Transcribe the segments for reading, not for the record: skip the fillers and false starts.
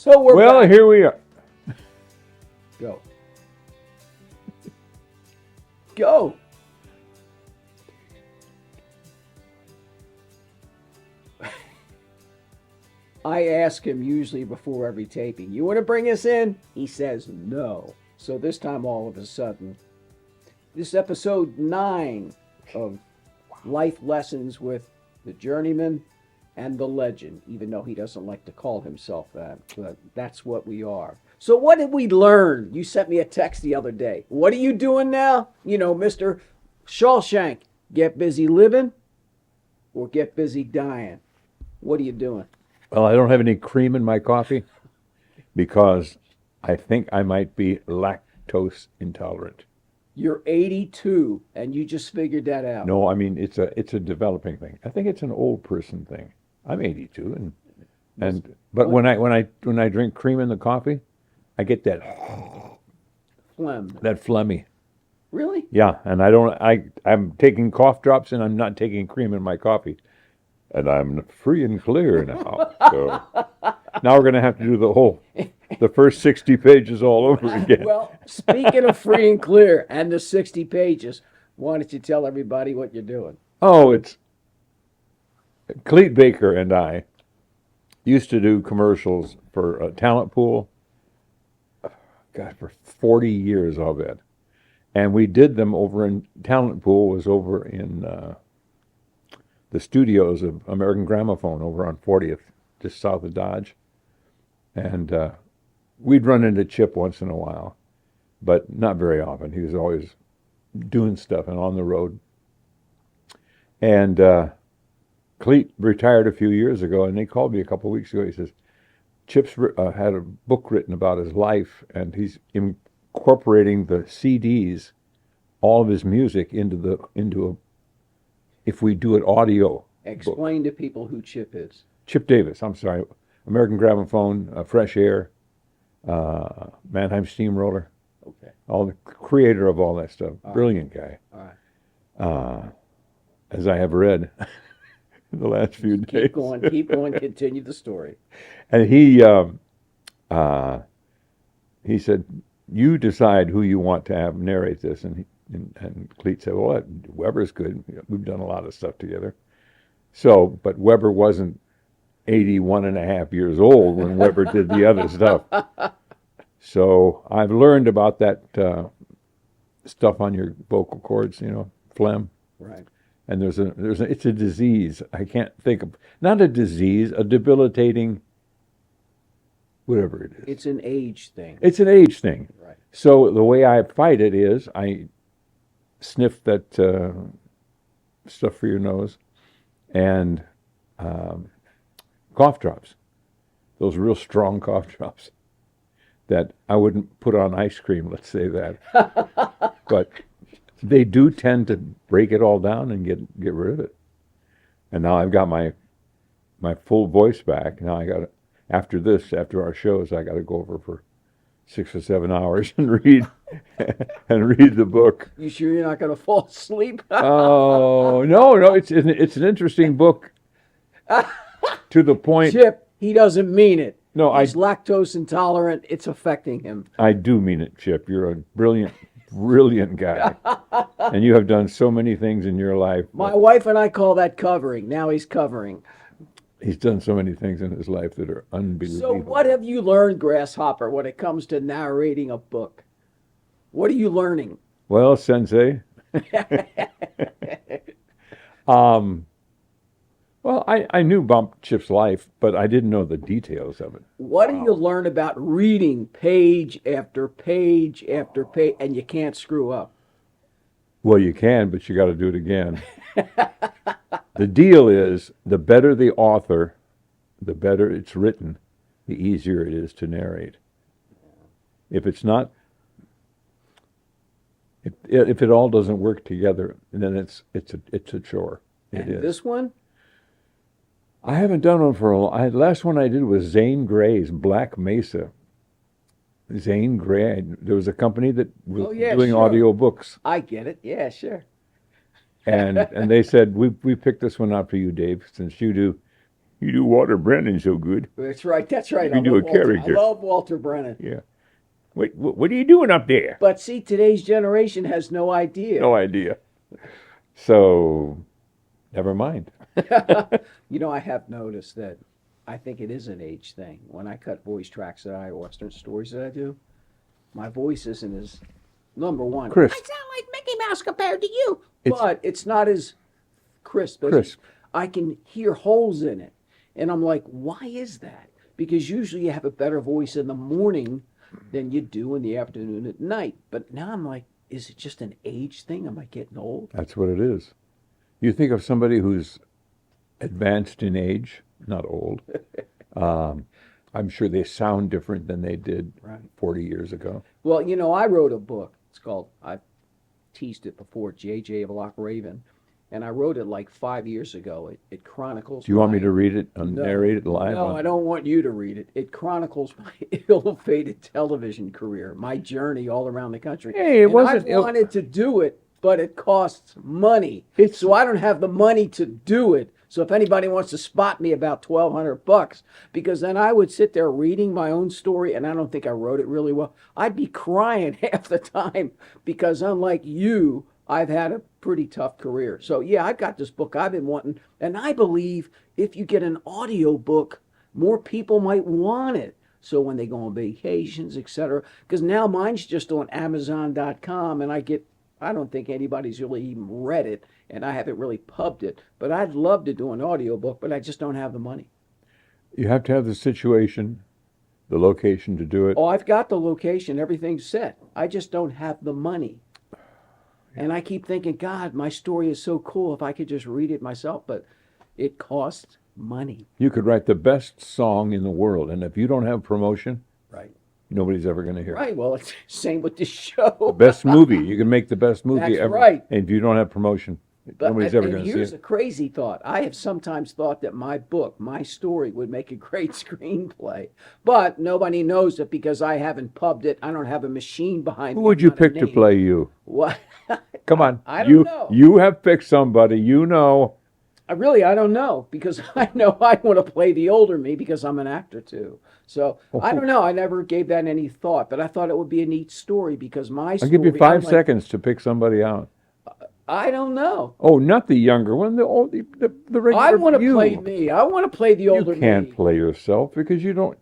So we're Well, back. here we are. Go. Go. I ask him usually before every taping, you want to bring us in? He says no. So this time, all of a sudden, this is episode 9 of Life Lessons with the Journeyman and the Legend, even though he doesn't like to call himself that, but that's what we are. So what did we learn? You sent me a text the other day. What are you doing now? You know, Mr. Shawshank, get busy living or get busy dying? What are you doing? Well, I don't have any cream in my coffee because I think I might be lactose intolerant. You're 82 and you just figured that out. No, I mean it's a developing thing. I think it's an old person thing. I'm 82 but when I drink cream in the coffee, I get that Phlegm. phlegmy. Really? Yeah, and I'm taking cough drops and I'm not taking cream in my coffee. And I'm free and clear now. So now we're going to have to do the first 60 pages all over again. Well, speaking of free and clear and the 60 pages, why don't you tell everybody what you're doing? Oh, it's Cleet Baker and I used to do commercials for a talent pool. God, for 40 years, I'll bet. And we did them over in Talent Pool was over in the studios of American Gramophone over on 40th, just south of Dodge. And we'd run into Chip once in a while, but not very often. He was always doing stuff and on the road. And Cleet retired a few years ago, and he called me a couple of weeks ago. He says, Chip's had a book written about his life, and he's incorporating the CDs, all of his music into a, if we do it audio. Explain to people who Chip is. Chip Davis, I'm sorry, American Gramophone, Fresh Air, Mannheim Steamroller. Okay. All the creator of all that stuff. All Brilliant guy. All right. As I have read in the last few days. Keep going, continue the story. And he said, you decide who you want to have narrate this. And Cleet said, well, Weber's good. We've done a lot of stuff together. So, but Weber wasn't 81 and a half years old when Weber did the other stuff. So I've learned about that stuff on your vocal cords, phlegm. Right. And it's a disease. I can't think of, not a disease, a debilitating, whatever it is. It's an age thing. It's an age thing. Right. So the way I fight it is I sniff that stuff for your nose and cough drops. Those real strong cough drops that I wouldn't put on ice cream, let's say that. But they do tend to break it all down and get rid of it. And now I've got my full voice back. Now after our shows, I got to go over for 6 or 7 hours and read the book. You sure you're not going to fall asleep? Oh no, it's an interesting book. To the point. Chip, he doesn't mean it. No, he's lactose intolerant. It's affecting him. I do mean it, Chip. You're a brilliant guy, and you have done so many things in your life. My wife and I call that covering. Now he's covering. He's done so many things in his life that are unbelievable. So what have you learned, Grasshopper, when it comes to narrating a book? What are you learning? Well, Sensei. Well, I knew about Chip's life, but I didn't know the details of it. What do you learn about reading page after page after page, and you can't screw up? Well, you can, but you got to do it again. The deal is, the better the author, the better it's written, the easier it is to narrate. If it's not, if it all doesn't work together, then it's a chore. It is. This one? I haven't done one for a while. Last one I did was Zane Gray's Black Mesa. Zane Gray. There was a company that was doing sure. audio books. I get it. Yeah, sure. And they said, we picked this one out for you, Dave, since you You do Walter Brennan so good. That's right. That's right. You can do a character. I love Walter Brennan. Yeah. What are you doing up there? But see, today's generation has no idea. No idea. So, never mind. I have noticed that I think it is an age thing. When I cut voice tracks or Western stories that I do, my voice isn't as, number one, Crisp. I sound like Mickey Mouse compared to you. It's- But it's not as crisp. I can hear holes in it. And I'm like, why is that? Because usually you have a better voice in the morning than you do in the afternoon at night. But now I'm like, is it just an age thing? Am I getting old? That's what it is. You think of somebody who's advanced in age, not old. I'm sure they sound different than they did 40 years ago. Well, I wrote a book. It's called, I've teased it before, JJ of Loch Raven. And I wrote it like 5 years ago. It chronicles. Do you want me to read it and narrate it live? No, I don't want you to read it. It chronicles my ill-fated television career, my journey all around the country. Hey, I wanted to do it, but it costs money. So I don't have the money to do it. So if anybody wants to spot me, about $1,200, because then I would sit there reading my own story, and I don't think I wrote it really well. I'd be crying half the time because, unlike you, I've had a pretty tough career. So yeah, I've got this book I've been wanting, and I believe if you get an audio book, more people might want it. So when they go on vacations, etc. Because now mine's just on Amazon.com, and I don't think anybody's really even read it, and I haven't really pubbed it. But I'd love to do an audio book, but I just don't have the money. You have to have the situation, the location to do it. Oh, I've got the location, everything's set. I just don't have the money. And I keep thinking, God, my story is so cool if I could just read it myself, but it costs money. You could write the best song in the world, and if you don't have promotion, Right. nobody's ever going to hear it. Right, well, it's same with this show. The best movie, you can make the best movie That's ever. right. And if you don't have promotion, nobody's ever and going to see here's it. a crazy thought. I have sometimes thought that my book, my story, would make a great screenplay. But nobody knows it because I haven't pubbed it. I don't have a machine behind Who me. would you not a pick to name. play you? What? Come on. I don't know. You have picked somebody, you know. I don't know, because I know I want to play the older me because I'm an actor too. So I don't know. I never gave that any thought, but I thought it would be a neat story because my I'll story. give you 5 I'm like, seconds to pick somebody out. I don't know. Oh, not the younger one, the old, the regular I want to you. play me. I want to play the older You can't me. play yourself because you don't.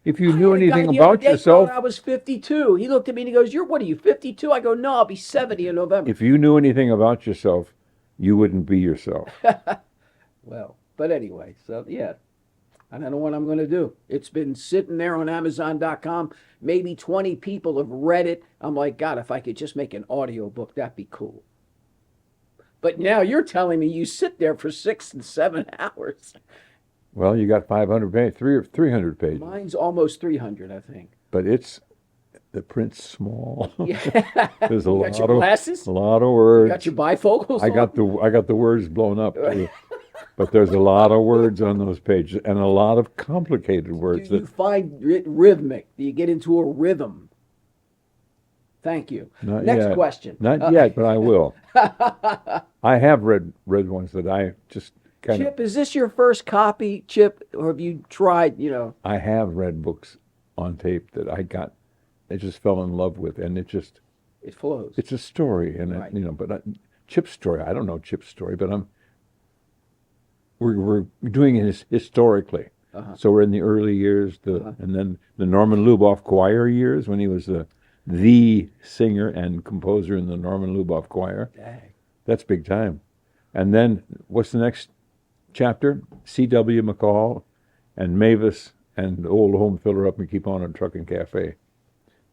If you I knew had a guy anything the other about day yourself, thought I was 52. He looked at me and he goes, what are you, 52? I go, no, I'll be 70 in November. if you knew anything about yourself, you wouldn't be yourself. Well, but anyway, so yeah, I don't know what I'm going to do. It's been sitting there on Amazon.com. Maybe 20 people have read it. I'm like, God, if I could just make an audio book, that'd be cool. But now you're telling me you sit there for 6 and 7 hours. Well, you got 500 pages, 300 pages, Mine's almost 300, I think. but the print's small. Yeah. There's a You lot got your glasses? of words. Got your bifocals I got the words blown up too. But there's a lot of words on those pages and a lot of complicated words. Do you find it rhythmic? Do you get into a rhythm? Thank you. Not Next yet. question. Not yet, but I will. I have read ones that I just kind of. Chip, is this your first copy, Chip, or have you tried, I have read books on tape that I just fell in love with, and it flows. it's a story, and Right. but Chip's story. I don't know Chip's story, but we're doing it historically. Uh-huh. So we're in the early years, and then the Norman Luboff choir years when he was the singer and composer in the Norman Luboff choir. Dang. That's big time. And then what's the next chapter? C.W. McCall and Mavis and Old Home Filler Up and Keep On and Truckin' Cafe.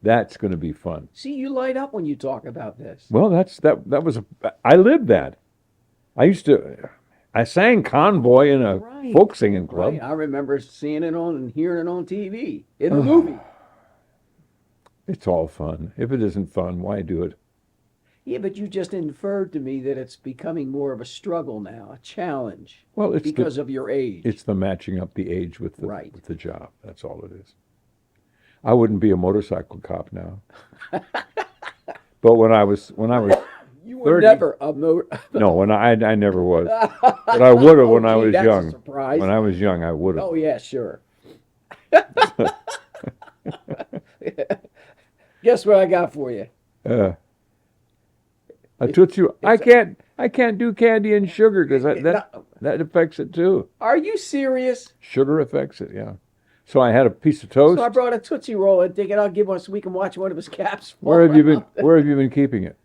That's going to be fun. See, you light up when you talk about this. Well, that was I lived that. I sang Convoy in a Right. folk singing club. Right. I remember seeing it on and hearing it on TV in the movie. It's all fun. If it isn't fun, why do it? Yeah, but you just inferred to me that it's becoming more of a struggle now, a challenge. Well, it's because of your age. It's the matching up the age with the Right. with the job. That's all it is. I wouldn't be a motorcycle cop now. But when I was You You were 30. never No, when I never was. But I would have when I Oh, gee, was that's a young. surprise. When I was young, I would have. Oh yeah, sure. Guess what I got for you? A Tootsie Roll. I can't do candy and sugar because that affects it too. Are you serious? Sugar affects it, yeah. So I had a piece of toast. So I brought a Tootsie Roll and thinking I'll give one so we can watch one of his caps fall Where have you been? out. Where have you been keeping it?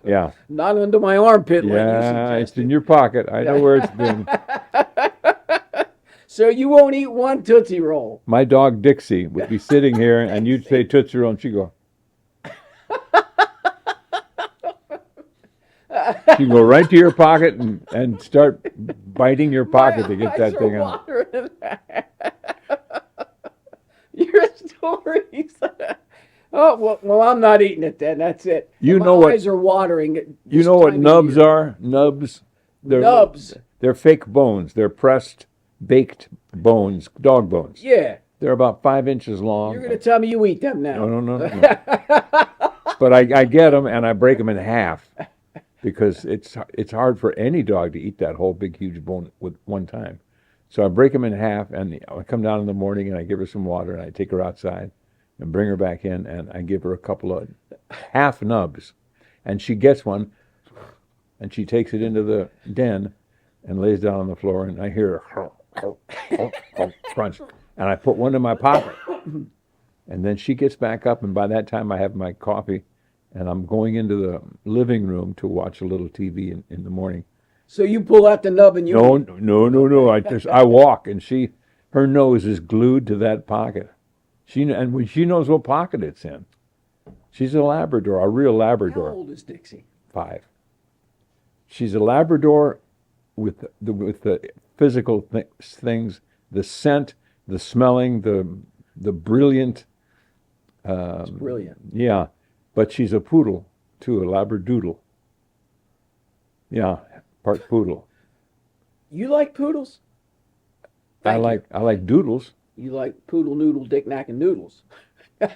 Yeah. Not under my armpit like you Yeah, it's suggested. in your pocket. I know where it's been. So you won't eat one Tootsie Roll. My dog Dixie would be sitting here, and you'd say Tootsie Roll, and she'd go. She'd go right to your pocket and start biting your pocket to get that thing out. Your stories. Oh well, I'm not eating it then. That's it. You My know what- eyes are watering. You know what nubs are? Nubs. Nubs. They're fake bones. They're pressed, baked bones, dog bones. Yeah. They're about 5 inches long. You're gonna tell me you eat them now? No. But I get them and I break them in half because it's hard for any dog to eat that whole big huge bone with one time. So I break them in half and I come down in the morning and I give her some water and I take her outside and bring her back in and I give her a couple of half nubs, and she gets one and she takes it into the den and lays down on the floor and I hear her crunch and I put one in my pocket. And then she gets back up, and by that time I have my coffee, and I'm going into the living room to watch a little TV in the morning. So you pull out the nub and you eat. No. I walk, and her nose is glued to that pocket. She knows what pocket it's in. She's a Labrador, a real Labrador. How old is Dixie? 5. She's a Labrador with the physical things, the scent, the smelling, the brilliant. It's brilliant. Yeah, but she's a poodle too, a Labradoodle. Yeah, part poodle. You like poodles? I like doodles. You like poodle, noodle, dick, knack, and noodles.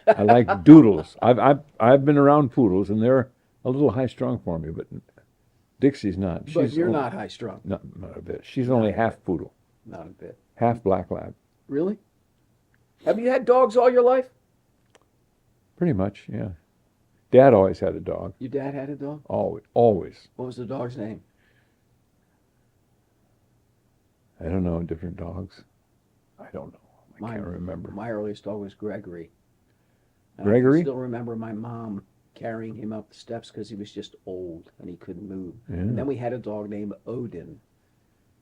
I like doodles. I've been around poodles, and they're a little high strung for me, but Dixie's not. But you're not high strung. Not a bit. She's only half poodle, Not a bit. half black lab. Really? Have you had dogs all your life? Pretty much, yeah. Dad always had a dog. Your dad had a dog? Always. What was the dog's name? I don't know, different dogs. I don't know. I can't remember. My earliest dog was Gregory. And Gregory? I can still remember my mom carrying him up the steps because he was just old and he couldn't move. Yeah. And then we had a dog named Odin.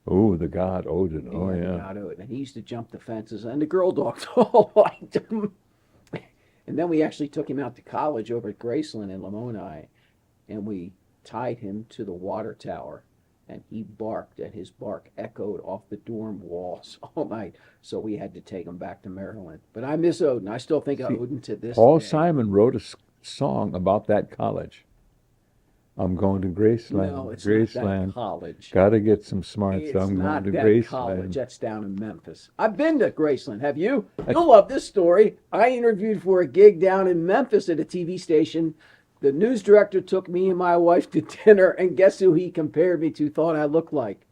Oh, the god Odin. Oh, yeah. God, Odin. And he used to jump the fences, and the girl dogs all liked him. And then we actually took him out to college over at Graceland in Lamoni, and we tied him to the water tower, and he barked, and his bark echoed off the dorm walls all night. So we had to take him back to Maryland. But I miss Odin. I still think of Odin to this Paul day. Simon wrote a song about that college. I'm going to Graceland. No, it's Graceland. not that college. Gotta get some smarts. It's I'm not going to that Graceland. college. That's down in Memphis. I've been to Graceland. Have you? You'll love this story. I interviewed for a gig down in Memphis at a TV station. The news director took me and my wife to dinner, and guess who he compared me to, thought I looked like?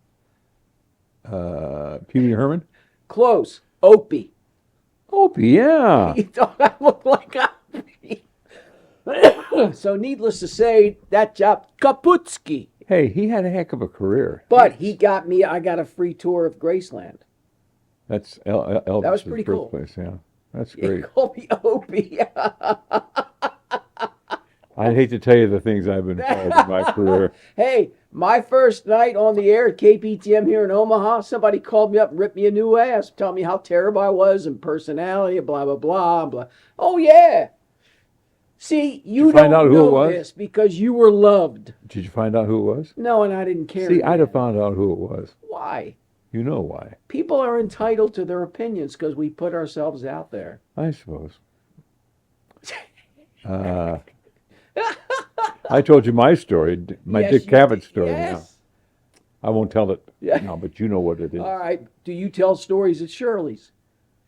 Pee Wee Herman? Close. Opie. Opie, yeah. He thought I looked like Opie. So needless to say, that job, Kaputski. Hey, he had a heck of a career. But he got me, I got a free tour of Graceland. That's Elvis's That was pretty cool. birthplace, yeah. That's He great. called me Opie. I'd hate to tell you the things I've been called in my career. Hey, my first night on the air at KPTM here in Omaha, somebody called me up and ripped me a new ass, telling me how terrible I was and personality, blah, blah, blah, blah. Oh, yeah. See, you find don't out who it know was? this because you were loved. Did you find out who it was? No, and I didn't care. See, I'd have found out who it was. Why? You know why. People are entitled to their opinions because we put ourselves out there. I suppose. I told you my story, my Yes, Dick you Cavett did. story. Yes. I won't tell it Yeah. now, but you know what it is. All right. Do you tell stories at Shirley's?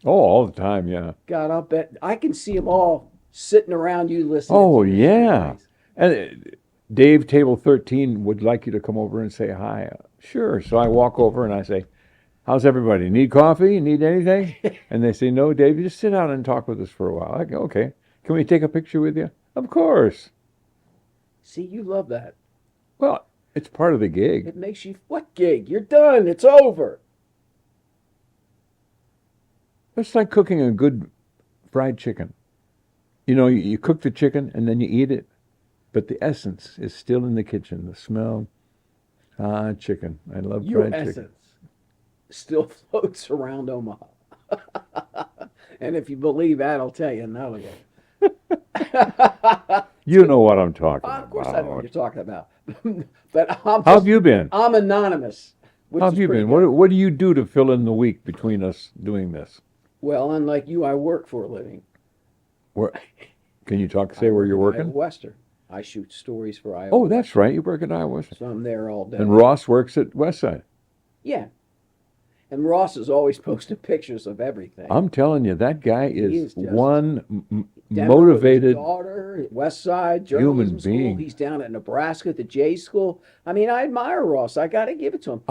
Oh, all the time, yeah. God, I'll bet. I can see them all sitting around you listening. Oh, to your yeah. stories. And Dave, table 13, would like you to come over and say hi. Sure. So I walk over and I say, how's everybody? Need coffee? Need anything? And they say, no, Dave, just sit down and talk with us for a while. I go, okay. Can we take a picture with you? Of course. See, you love that. Well, it's part of the gig. It makes you, what gig? You're done. It's over. It's like cooking a good fried chicken. You know, you cook the chicken and then you eat it, but the essence is still in the kitchen. The smell, chicken. I love Your fried essence chicken. still floats around Omaha. And if you believe that, I'll tell you another one. You know what I'm talking about. Of course I know what you're talking about. But How have you been? I'm anonymous. How have you been? What do you do to fill in the week between us doing this? Well, unlike you, I work for a living. Where, can you say where you're working? Iowa Western. I shoot stories for Iowa. Oh, that's right. You work at Iowa Western. So I'm there all day. And Ross works at Westside. Yeah. And Ross is always posting pictures of everything. I'm telling you, that guy is is just one Denver motivated with his daughter, West Side, human journalism school. being. He's down at Nebraska at the J School. I mean, I admire Ross. I got to give it to him.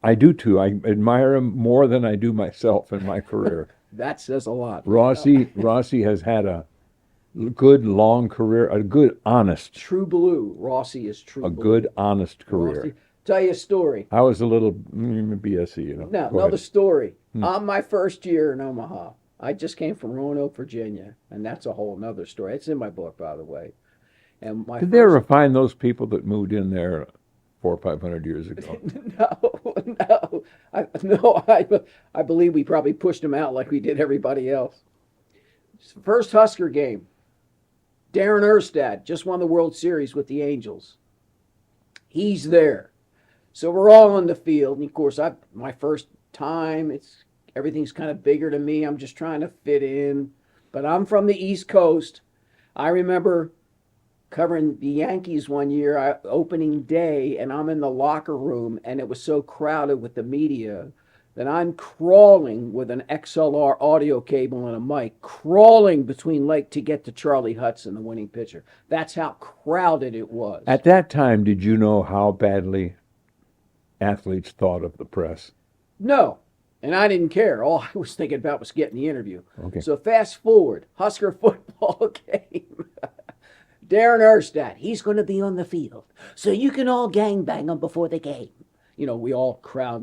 I do too. I admire him more than I do myself in my career. That says a lot. Rossie has had a good long career, a good honest, True blue. Rossie is true a blue. good honest career. Rossie. Tell you a story. I was a little BSy, you know. No, Go another ahead. story. On my first year in Omaha, I just came from Roanoke, Virginia, and that's a whole nother story. It's in my book, by the way. And my Did they ever find those people that moved in there 400 or 500 years ago? I believe we probably pushed them out like we did everybody else. First Husker game. Darin Erstad just won the World Series with the Angels. He's there. So we're all on the field, and of course, my first time. Everything's kind of bigger to me. I'm just trying to fit in, but I'm from the East Coast. I remember covering the Yankees one year, opening day, and I'm in the locker room, and it was so crowded with the media that I'm crawling with an XLR audio cable and a mic, crawling between Lake to get to Charlie Hudson, the winning pitcher. That's how crowded it was. At that time, did you know how badly athletes thought of the press? No, and I didn't care. All I was thinking about was getting the interview. Okay. So fast forward, Husker football game. Darin Erstad, he's going to be on the field. So you can all gangbang him before the game. You know, we all crowd,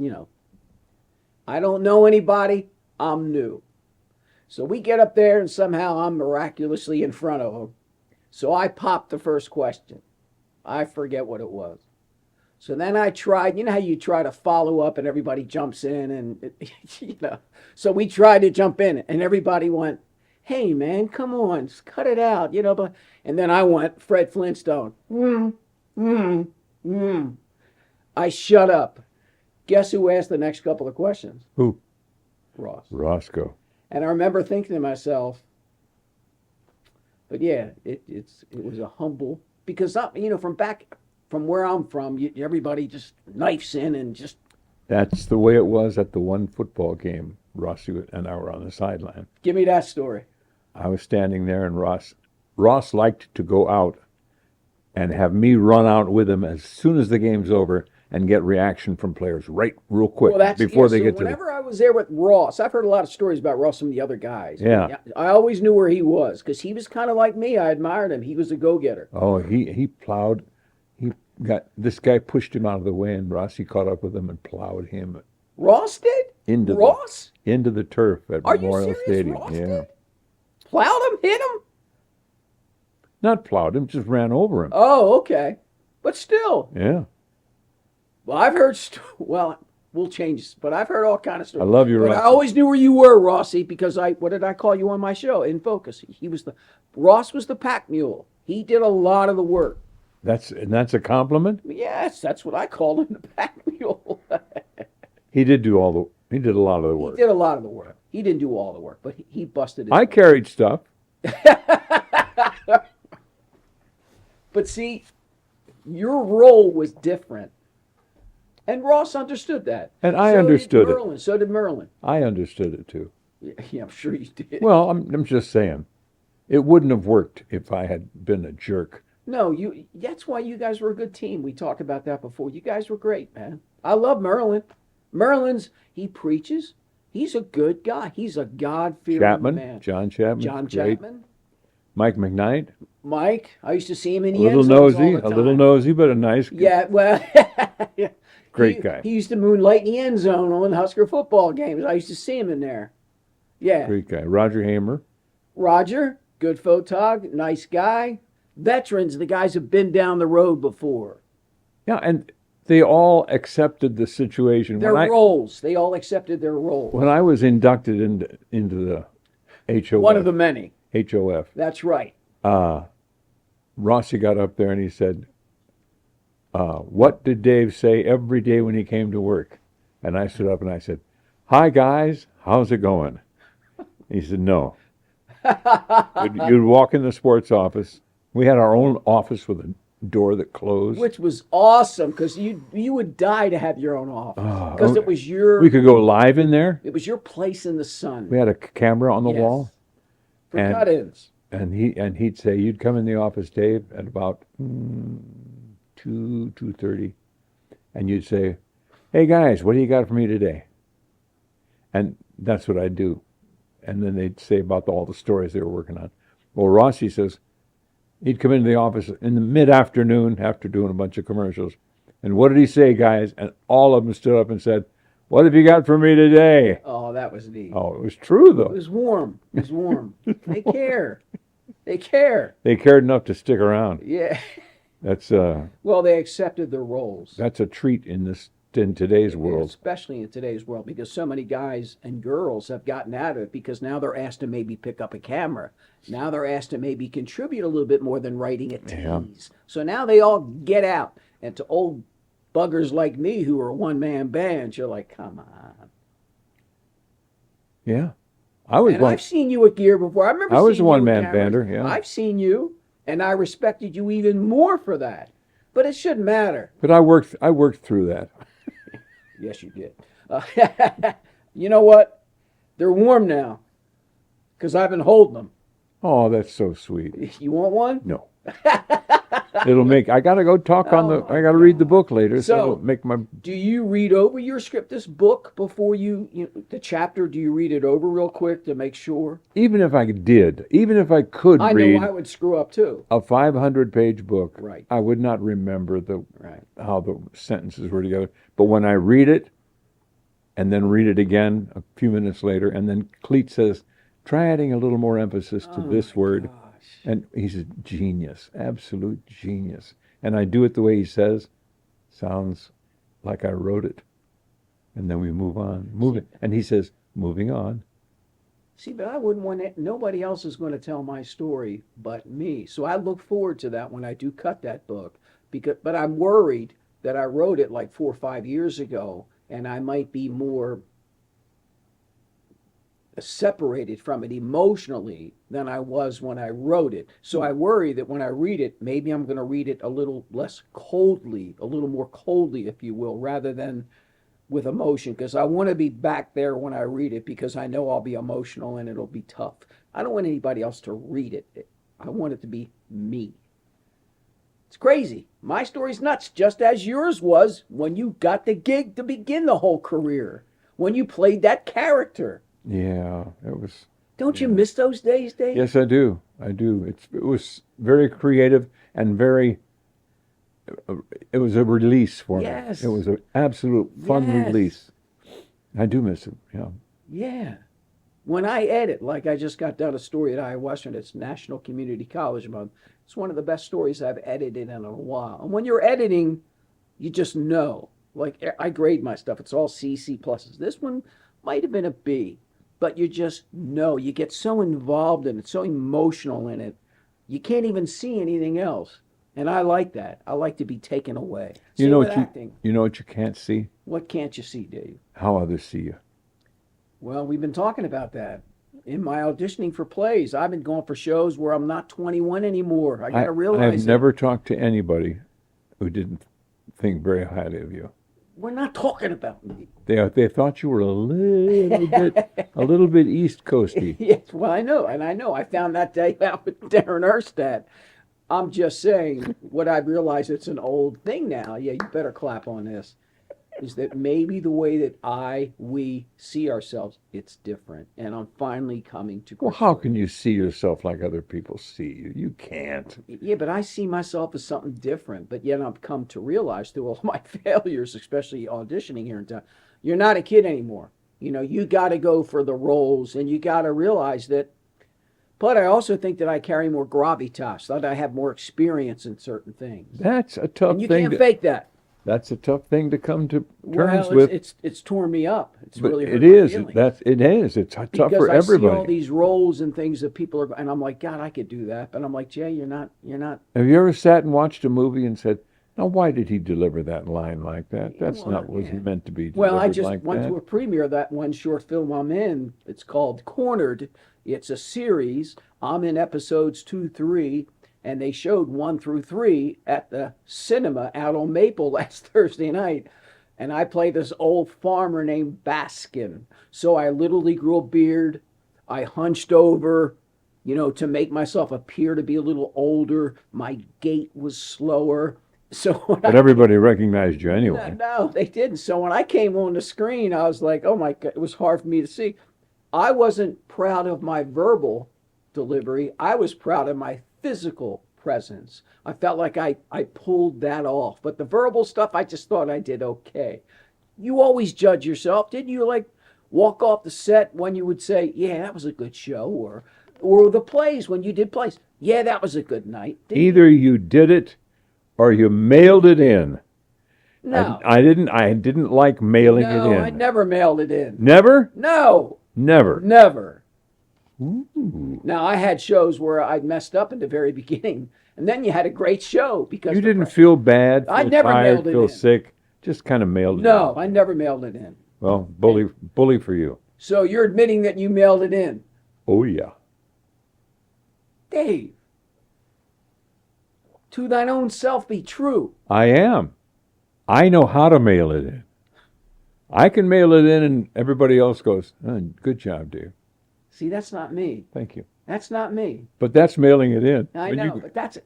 I don't know anybody. I'm new. So we get up there and somehow I'm miraculously in front of him. So I popped the first question. I forget what it was. So then I tried, you know how you try to follow up and everybody jumps in and, So we tried to jump in and everybody went, hey man, come on, just cut it out, But, and then I went, Fred Flintstone. I shut up. Guess who asked the next couple of questions? Who? Ross. Roscoe. And I remember thinking to myself, but yeah, it was a humble, because from where I'm from, everybody just knifes in and just. That's the way it was at the one football game. Rossie and I were on the sideline. Give me that story. I was standing there, and Ross liked to go out and have me run out with him as soon as the game's over and get reaction from players real quick before they get to. Whenever I was there with Ross, I've heard a lot of stories about Ross from the other guys. Yeah. I always knew where he was because he was kind of like me. I admired him. He was a go-getter. Oh, he plowed. This guy pushed him out of the way, and Rossie caught up with him and plowed him. Ross did? Into the turf at Memorial you serious? Stadium. Ross Yeah. did? Plowed him? Hit him? Not plowed him, just ran over him. Oh, okay. But still. Yeah. Well, I've heard. We'll change this, but I've heard all kind of stories. I love you, But Rossie. I always knew where you were, Rossie, because what did I call you on my show? In Focus. Ross was the pack mule. He did a lot of the work. That's a compliment? Yes, that's what I called him, the pack mule. He did a lot of the work. He did a lot of the work. He didn't do all the work, but he busted it. I carried stuff. But see, your role was different. And Ross understood that. And I understood it. So did Merlin. I understood it too. Yeah, I'm sure you did. Well, I'm just saying, it wouldn't have worked if I had been a jerk No, that's why you guys were a good team. We talked about that before. You guys were great, man. I love Merlin. He preaches. He's a good guy. He's a God-fearing man. John Chapman, John great. Chapman. Mike McKnight, Mike, I used to see him in a the little end zones all nosy, the a time. little nosy, but a nice, Yeah, well, great guy. He used to moonlight in the end zone on Husker football games. I used to see him in there. Yeah. Great guy. Roger Hamer. Roger, good photog, nice guy. Veterans, the guys have been down the road before. Yeah, and they all accepted the situation. Their roles. They all accepted their roles. When I was inducted into the HOF. One of the many. HOF. That's right. Rossie got up there and he said, what did Dave say every day when he came to work? And I stood up and I said, hi guys, how's it going? He said, no. You'd walk in the sports office. We had our own office with a door that closed. Which was awesome because you would die to have your own office because it was We could go live in there. It was your place in the sun. We had a camera on the wall. For cut-ins. And he'd say, you'd come in the office, Dave, at about 2:30, and you'd say, hey guys, what do you got for me today? And that's what I'd do. And then they'd say about all the stories they were working on. Well, Rossie says he'd come into the office in the mid-afternoon after doing a bunch of commercials. And what did he say, guys? And all of them stood up and said, what have you got for me today? Oh, that was neat. Oh, it was true, though. It was warm. It was warm. They care. They care. They cared enough to stick around. Yeah. That's well, they accepted their roles. That's a treat in today's world. Especially in today's world, because so many guys and girls have gotten out of it because now they're asked to maybe pick up a camera. Now they're asked to maybe contribute a little bit more than writing a tease. Yeah. So now they all get out. And to old buggers like me who are one-man bands, you're like, come on. Yeah. I've seen you at gear before. I remember I was seeing a you one-man with cameras. bander, yeah. I've seen you, and I respected you even more for that. But it shouldn't matter. But I worked through that. Yes, you did. You know what? They're warm now because I've been holding them. Oh, that's so sweet. You want one? No. I got to go talk I got to read the book later, so it'll make my... Do you read over your script, this book, before the chapter, do you read it over real quick to make sure? Even if I could I read know I would screw up too. a 500-page book, Right. I would not remember how the sentences were together. But when I read it, and then read it again a few minutes later, and then Cleet says, try adding a little more emphasis to this word. Gosh. And he's a genius, absolute genius. And I do it the way he says. Sounds like I wrote it. And then we move on. And he says, moving on. See, but I wouldn't want it. Nobody else is going to tell my story but me. So I look forward to that when I do cut that book. But I'm worried that I wrote it like 4 or 5 years ago, and I might be more separated from it emotionally than I was when I wrote it. So I worry that when I read it, maybe I'm going to read it a little less coldly, a little more coldly, if you will, rather than with emotion, because I want to be back there when I read it because I know I'll be emotional and it'll be tough. I don't want anybody else to read it. I want it to be me. It's crazy. My story's nuts, just as yours was when you got the gig to begin the whole career, when you played that character. Yeah, it was... Don't you miss those days, Dave? Yes, I do. I do. It was very creative and it was a release for me. Yes. It was an absolute fun Yes. release. I do miss it, yeah. Yeah. When I edit, like I just got done a story at Iowa Western, it's National Community College Month. It's one of the best stories I've edited in a while. And when you're editing, you just know. Like, I grade my stuff. It's all C, C pluses. This one might have been a B. But you just know. You get so involved in it, so emotional in it, you can't even see anything else. And I like that. I like to be taken away. You know acting. You know what you can't see? What can't you see, Dave? How others see you. Well, we've been talking about that. In my auditioning for plays, I've been going for shows where I'm not 21 anymore. I got to realize I've never talked to anybody who didn't think very highly of you. We're not talking about me. They thought you were a little bit East Coasty. Yes, well, I know. I found that day out with Darin Erstad. I'm just saying what I've realized, it's an old thing now. Yeah, you better clap on this. Is that maybe the way that we see ourselves, it's different. And I'm finally coming to Well, grips how with can you see yourself like other people see you? You can't. it. Yeah, but I see myself as something different. But yet I've come to realize through all my failures, especially auditioning here in town, you're not a kid anymore. You know, you got to go for the roles and you got to realize that. But I also think that I carry more gravitas, that I have more experience in certain things. That's a tough And you thing. can't fake that. That's a tough thing to come to terms Well, with. it's torn me up. It's But really hurt it my is. feelings. It is. It's tough Because for I see all everybody. these roles and things that people are, and I'm like, God, I could do that. But I'm like, Jay, you're not. Have you ever sat and watched a movie and said, "Now, why did he deliver that line like that? That's Well, not was yeah. meant to be Well, I delivered just like went that." to a premiere of that one short film I'm in. It's called Cornered. It's a series. I'm in episodes 2, 3, and they showed 1 through 3 at the cinema out on Maple last Thursday night. And I play this old farmer named Baskin. So I literally grew a beard. I hunched over, to make myself appear to be a little older. My gait was slower. So when But everybody recognized you anyway. no, they didn't. So when I came on the screen, I was like, oh my God, it was hard for me to see. I wasn't proud of my verbal delivery. I was proud of my physical presence. I felt like I pulled that off. But the verbal stuff, I just thought I did okay. You always judge yourself. Didn't you like walk off the set when you would say, yeah, that was a good show? Or the plays, when you did plays, yeah, that was a good night. Didn't you? Either you did it or you mailed it in. No. I didn't like mailing it No, in. I never mailed it in. Never? No. Never. Never. Ooh. Now, I had shows where I messed up in the very beginning, and then you had a great show because You the didn't press- feel bad, I feel never tired, mailed it feel in. sick, just kind of mailed it No, in. I never mailed it in. Well, bully for you. So you're admitting that you mailed it in. Oh, yeah. Dave, to thine own self be true. I am. I know how to mail it in. I can mail it in and everybody else goes, oh, good job, Dave. See, that's not me. Thank you. That's not me. But that's mailing it in. I When know, you- but that's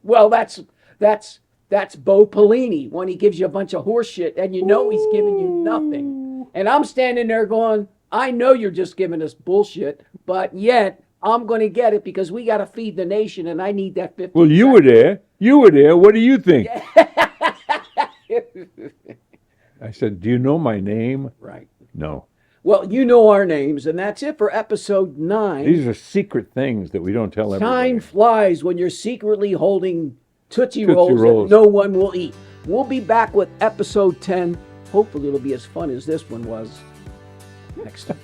Bo Pelini when he gives you a bunch of horse shit and you know he's giving you nothing. And I'm standing there going, I know you're just giving us bullshit, but yet I'm going to get it because we got to feed the nation and I need that 50. Well, you were there. You were there. What do you think? I said, do you know my name? Right. No. Well, you know our names, and that's it for episode 9. These are secret things that we don't tell everybody. Time flies when you're secretly holding Tootsie Tootsie Rolls Rolls. that no one will eat. We'll be back with episode 10. Hopefully it'll be as fun as this one was next time.